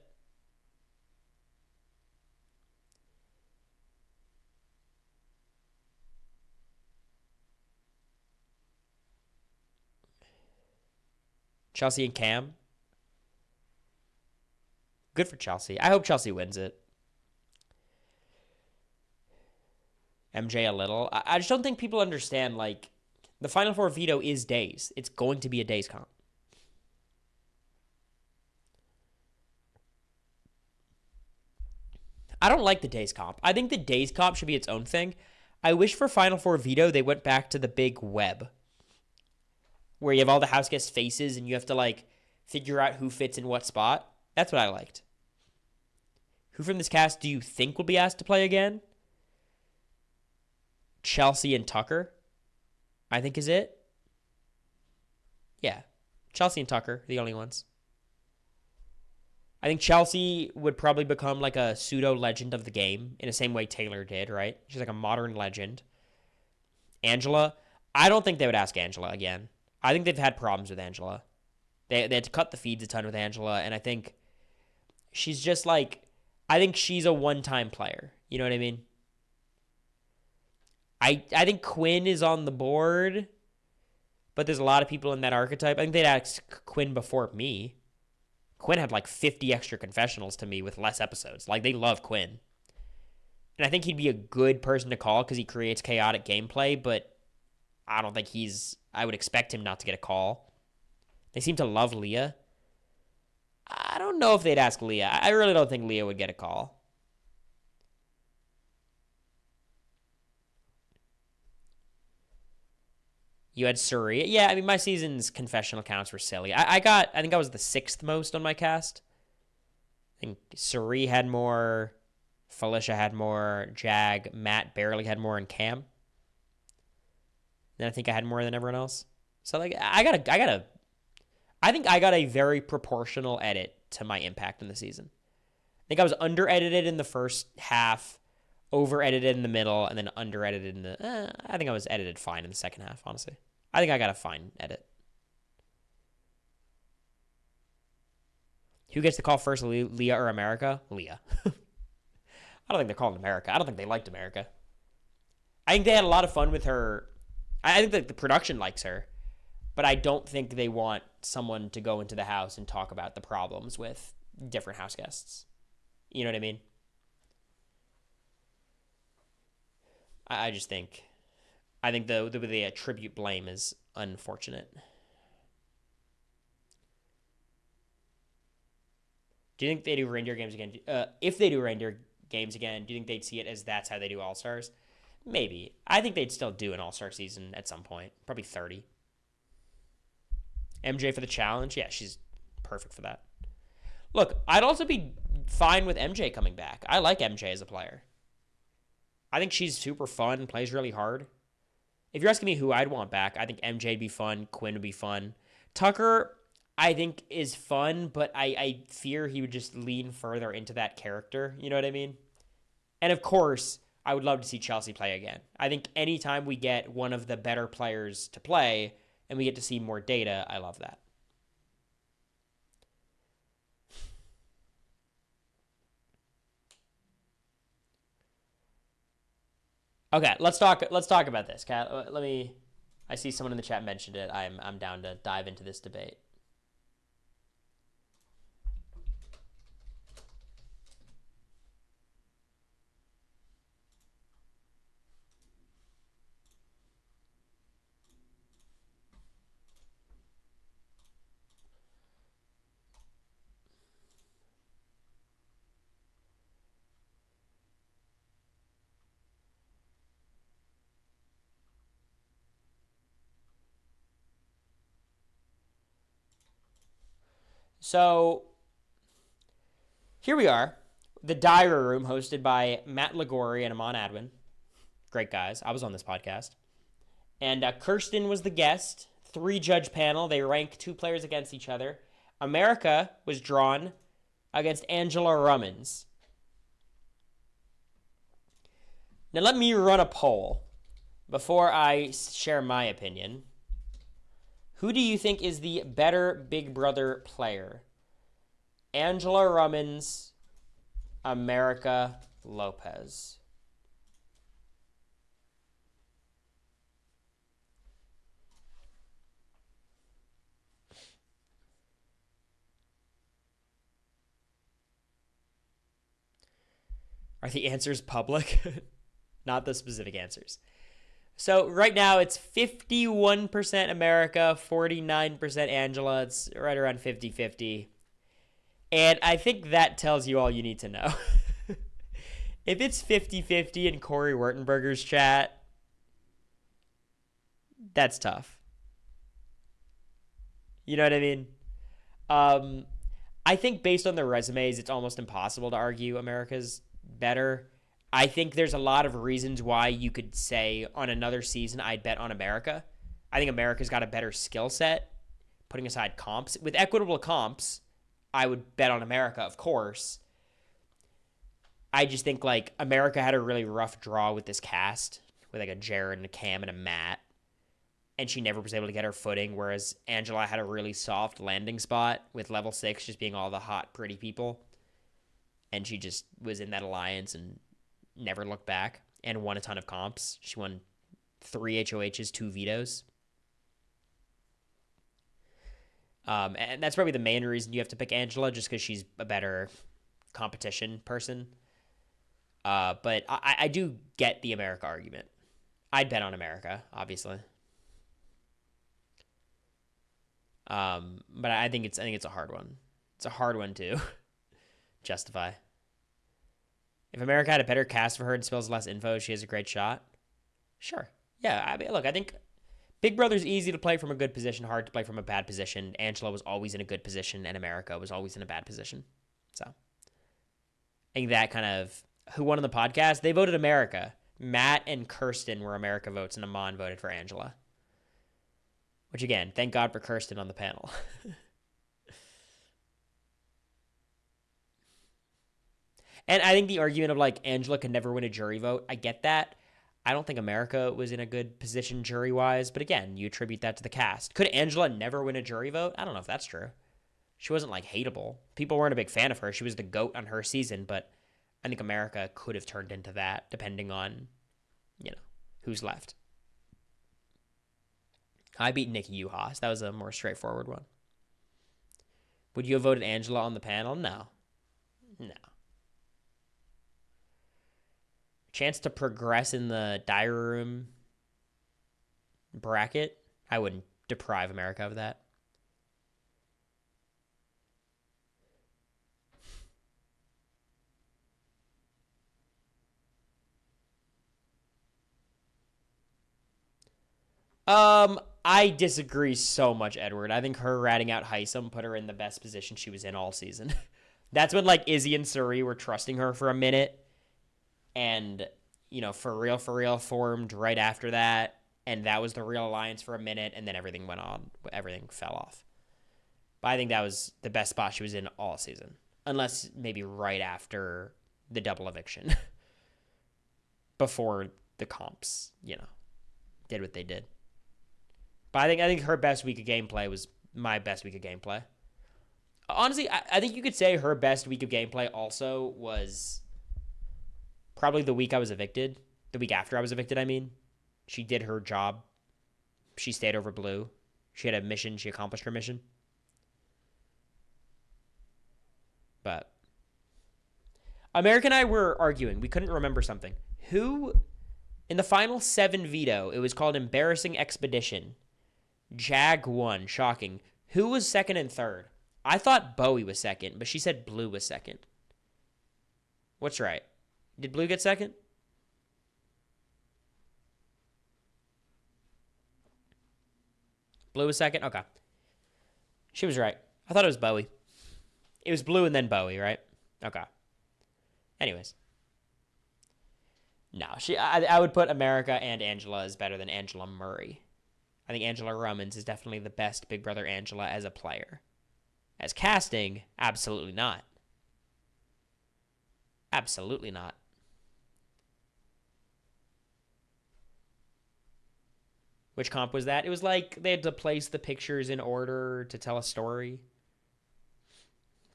Chelsea and Cam? Good for Chelsea. I hope Chelsea wins it. MJ a little. I just don't think people understand, like, the Final Four veto is days. It's going to be a days comp. I don't like the days comp. I think the days comp should be its own thing. I wish for Final Four veto they went back to the big web where you have all the house guest faces and you have to, like, figure out who fits in what spot. That's what I liked. Who from this cast do you think will be asked to play again? Chelsea and Tucker, I think is it. Yeah. Chelsea and Tucker, the only ones. I think Chelsea would probably become like a pseudo legend of the game in the same way Taylor did, right? She's like a modern legend. Angela, I don't think they would ask Angela again. I think they've had problems with Angela. They had to cut the feeds a ton with Angela, and I think she's just like, I think she's a one-time player. You know what I mean? I think Quinn is on the board, but there's a lot of people in that archetype. I think they'd ask Quinn before me. Quinn had like 50 extra confessionals to me with less episodes. Like, they love Quinn. And I think he'd be a good person to call because he creates chaotic gameplay, but I don't think I would expect him not to get a call. They seem to love Leah. I don't know if they'd ask Leah. I really don't think Leah would get a call. You had Suri. Yeah, I mean, my season's confessional counts were silly. I think I was the 6th most on my cast. I think Suri had more, Felicia had more, Jag, Matt barely had more, and Cam. Then I think I had more than everyone else. So like, I think I got a very proportional edit to my impact in the season. I think I was under edited in the first half, over edited in the middle, and then under edited in the. I think I was edited fine in the second half. Honestly, I think I got a fine edit. Who gets to call first, Leah or America? Leah. I don't think they're calling America. I don't think they liked America. I think they had a lot of fun with her. I think that the production likes her, but I don't think they want someone to go into the house and talk about the problems with different house guests. You know what I mean? I just think, the way they attribute blame is unfortunate. Do you think they do reindeer games again? If they do reindeer games again, do you think they'd see it as that's how they do All-Stars? Maybe. I think they'd still do an All-Star season at some point. Probably 30. MJ for the challenge? Yeah, she's perfect for that. Look, I'd also be fine with MJ coming back. I like MJ as a player. I think she's super fun, plays really hard. If you're asking me who I'd want back, I think MJ'd be fun, Quinn would be fun. Tucker, I think, is fun, but I fear he would just lean further into that character. You know what I mean? And of course, I would love to see Chelsea play again. I think anytime we get one of the better players to play and we get to see more data, I love that. Okay, let's talk about this. Okay, I see someone in the chat mentioned it. I'm down to dive into this debate. So here we are, the Diary Room, hosted by Matt Ligori and Amon Adwin. Great guys. I was on this podcast. And Kirsten was the guest. 3-judge panel. They rank 2 players against each other. America was drawn against Angela Rummins. Now let me run a poll before I share my opinion. Who do you think is the better Big Brother player? Angela Rummins, America Lopez. Are the answers public? Not the specific answers. So right now it's 51% America, 49% Angela. It's right around 50-50. And I think that tells you all you need to know. If it's 50-50 in Cory Wertenberger's chat, that's tough. You know what I mean? I think based on their resumes, it's almost impossible to argue America's better. I think there's a lot of reasons why you could say on another season I'd bet on America. I think America's got a better skill set, putting aside comps. With equitable comps, I would bet on America, of course. I just think, like, America had a really rough draw with this cast, with like a Jared and a Cam and a Matt, and she never was able to get her footing, whereas Angela had a really soft landing spot with level 6 just being all the hot, pretty people, and she just was in that alliance and never looked back and won a ton of comps. She won 3 HOHs, 2 vetoes. And that's probably the main reason you have to pick Angela, just because she's a better competition person. But I do get the America argument. I'd bet on America, obviously. But I think it's a hard one. It's a hard one to justify. If America had a better cast for her and spills less info, she has a great shot. Sure. Yeah, I mean, look, I think Big Brother's easy to play from a good position, hard to play from a bad position. Angela was always in a good position, and America was always in a bad position. So, I think that kind of... Who won on the podcast? They voted America. Matt and Kirsten were America votes, and Amon voted for Angela. Which, again, thank God for Kirsten on the panel. And I think the argument of, like, Angela can never win a jury vote, I get that. I don't think America was in a good position jury-wise, but again, you attribute that to the cast. Could Angela never win a jury vote? I don't know if that's true. She wasn't, like, hateable. People weren't a big fan of her. She was the GOAT on her season, but I think America could have turned into that, depending on, who's left. I beat Nikki Uhas. That was a more straightforward one. Would you have voted Angela on the panel? No. Chance to progress in the diary room bracket? I wouldn't deprive America of that. I disagree so much, Edward. I think her ratting out Heisem put her in the best position she was in all season. That's when, like, Izzy and Suri were trusting her for a minute. And, for real, formed right after that. And that was the real alliance for a minute. And then everything went on. Everything fell off. But I think that was the best spot she was in all season. Unless maybe right after the double eviction. Before the comps, did what they did. But I think her best week of gameplay was my best week of gameplay. Honestly, I think you could say her best week of gameplay also was probably the week I was evicted. The week after I was evicted, I mean. She did her job. She stayed over blue. She had a mission. She accomplished her mission. But America and I were arguing. We couldn't remember something. Who, in the final 7 veto, it was called Embarrassing Expedition. Jag won. Shocking. Who was second and third? I thought Bowie was second, but she said Blue was second. What's right? Did Blue get second? Blue was second? Okay. She was right. I thought it was Bowie. It was Blue and then Bowie, right? Okay. Anyways. No, I would put America and Angela as better than Angela Murray. I think Angela Rummans is definitely the best Big Brother Angela as a player. As casting, absolutely not. Absolutely not. Which comp was that? It was like they had to place the pictures in order to tell a story.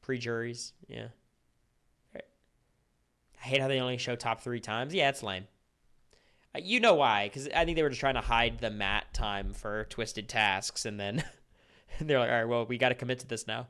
Pre-juries, yeah. I hate how they only show top 3 times. Yeah, it's lame. You know why? Because I think they were just trying to hide the Matt time for Twisted Tasks, and then they're like, all right, well, we got to commit to this now.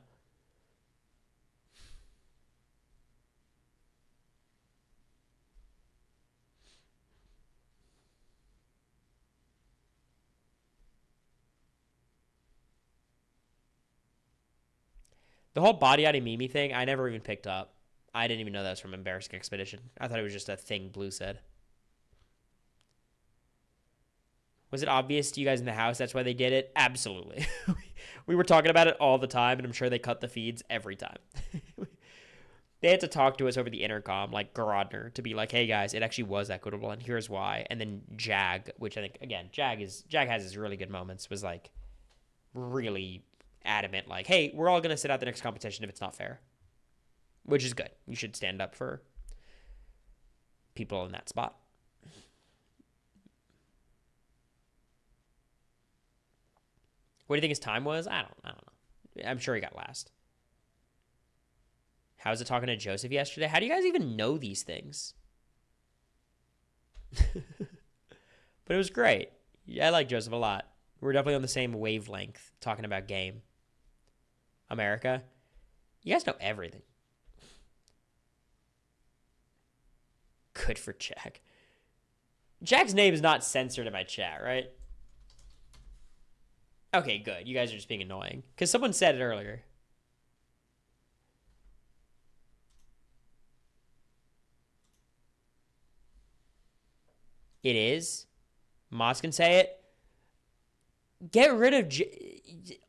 The whole body out of Mimi thing, I never even picked up. I didn't even know that was from Embarrassing Expedition. I thought it was just a thing Blue said. Was it obvious to you guys in the house that's why they did it? Absolutely. We were talking about it all the time, and I'm sure they cut the feeds every time. They had to talk to us over the intercom, like Garodner, to be like, hey, guys, it actually was equitable, and here's why. And then Jag, which I think, again, Jag has his really good moments, was, like, really adamant, like, hey, we're all going to sit out the next competition if it's not fair. Which is good. You should stand up for people in that spot. What do you think his time was? I don't know. I'm sure he got last. How was it talking to Joseph yesterday? How do you guys even know these things? But it was great. Yeah, I like Joseph a lot. We're definitely on the same wavelength talking about game. America. You guys know everything. Good for Jack. Jack's name is not censored in my chat, right? Okay, good. You guys are just being annoying. Because someone said it earlier. It is. Moss can say it. Get rid of...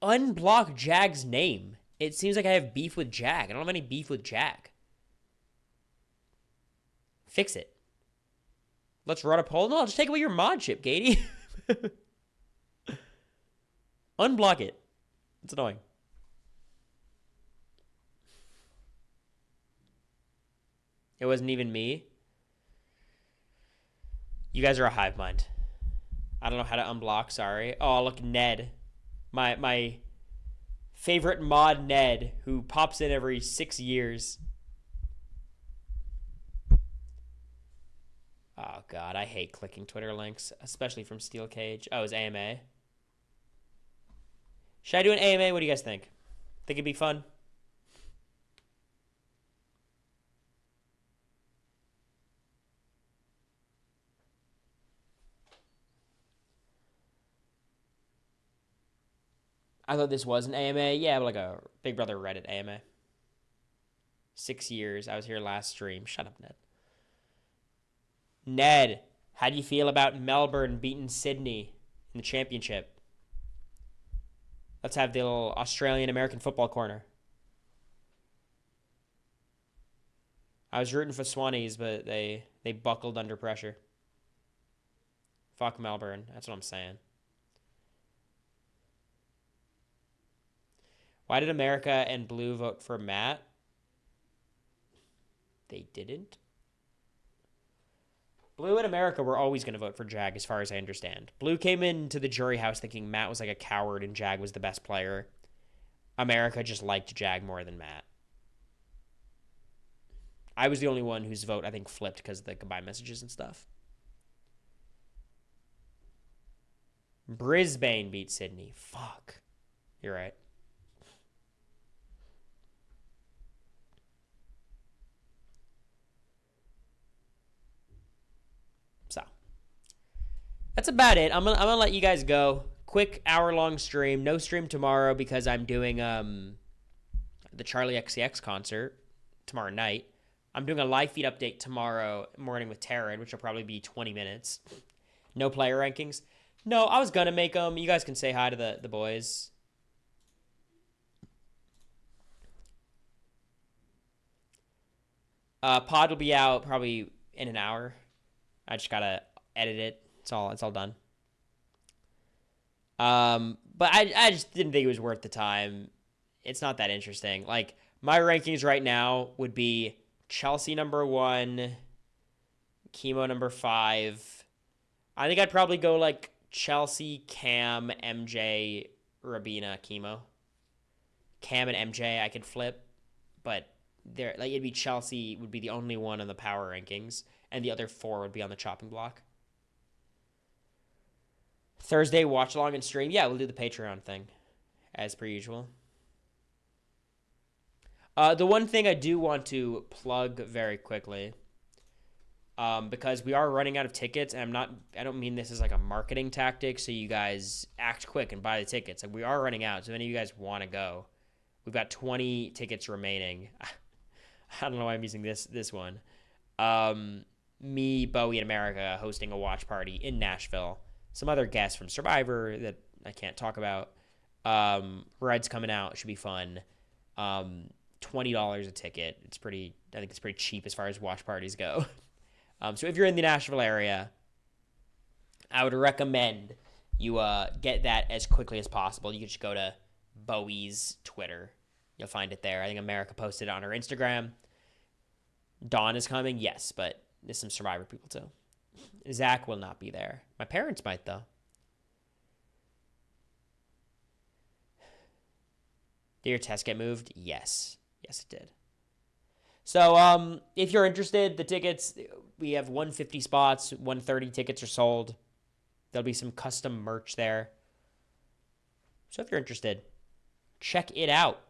unblock Jag's name. It seems like I have beef with Jag. I don't have any beef with Jag. Fix it. Let's run a poll. No, I'll just take away your mod chip, Katie. Unblock it. It's annoying. It wasn't even me. You guys are a hive mind. I don't know how to unblock, sorry. Oh, look, Ned. My favorite mod, Ned, who pops in every 6 years. Oh, God, I hate clicking Twitter links, especially from Steel Cage. Oh, it's AMA. Should I do an AMA? What do you guys think? Think it'd be fun? I thought this was an AMA. Yeah, like a Big Brother Reddit AMA. 6 years. I was here last stream. Shut up, Ned. Ned, how do you feel about Melbourne beating Sydney in the championship? Let's have the little Australian-American football corner. I was rooting for Swannies, but they buckled under pressure. Fuck Melbourne. That's what I'm saying. Why did America and Blue vote for Matt? They didn't. Blue and America were always going to vote for Jag, as far as I understand. Blue came into the jury house thinking Matt was like a coward and Jag was the best player. America just liked Jag more than Matt. I was the only one whose vote, I think, flipped because of the goodbye messages and stuff. Brisbane beat Sydney. Fuck. You're right. So that's about it. I'm gonna let you guys go. Quick hour-long stream. No stream tomorrow because I'm doing the Charlie XCX concert tomorrow night. I'm doing a live feed update tomorrow morning with Taryn, which will probably be 20 minutes. No player rankings. No, I was gonna make them. You guys can say hi to the boys. Pod will be out probably in an hour. I just gotta edit it. It's all done. But I just didn't think it was worth the time. It's not that interesting. Like, my rankings right now would be Chelsea number 1, Chemo number 5. I think I'd probably go like Chelsea, Cam, MJ, Rabina, Chemo. Cam and MJ I could flip, but there, like, it'd be Chelsea would be the only one on the power rankings, and the other 4 would be on the chopping block. Thursday watch along and stream. Yeah, we'll do the Patreon thing as per usual. The one thing I do want to plug very quickly, because we are running out of tickets, and I don't mean this as like a marketing tactic, so you guys act quick and buy the tickets. Like, we are running out, so if any of you guys want to go, we've got 20 tickets remaining. I don't know why I'm using this one. Me, Bowie, and America hosting a watch party in Nashville. Some other guests from Survivor that I can't talk about. Red's coming out. It should be fun. $20 a ticket. I think it's pretty cheap as far as watch parties go. So if you're in the Nashville area, I would recommend you get that as quickly as possible. You can just go to Bowie's Twitter. You'll find it there. I think America posted it on her Instagram. Dawn is coming, yes, but there's some Survivor people too. Zach will not be there. My parents might, though. Did your test get moved? Yes. Yes, it did. So if you're interested, the tickets, we have 150 spots, 130 tickets are sold. There'll be some custom merch there. So if you're interested, check it out.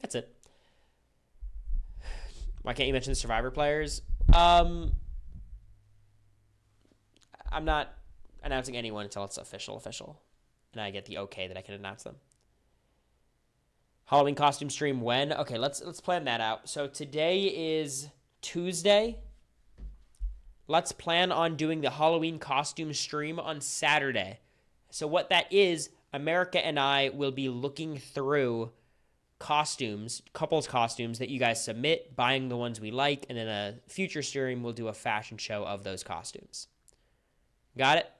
That's it. Why can't you mention the Survivor players? I'm not announcing anyone until it's official. And I get the okay that I can announce them. Halloween costume stream when? Okay, let's plan that out. So today is Tuesday. Let's plan on doing the Halloween costume stream on Saturday. So what that is, America and I will be looking through costumes, couples costumes that you guys submit, buying the ones we like, and then a future stream we'll do a fashion show of those costumes. Got it?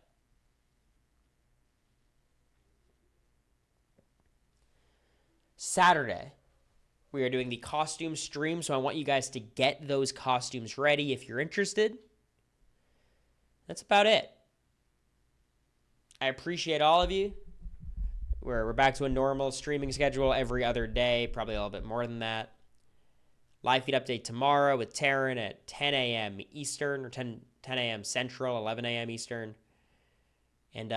Saturday, we are doing the costume stream, so I want you guys to get those costumes ready if you're interested. That's about it. I appreciate all of you. We're back to a normal streaming schedule every other day, probably a little bit more than that. Live feed update tomorrow with Taryn at 10 a.m. Eastern, or 10 a.m. Central, 11 a.m. Eastern. And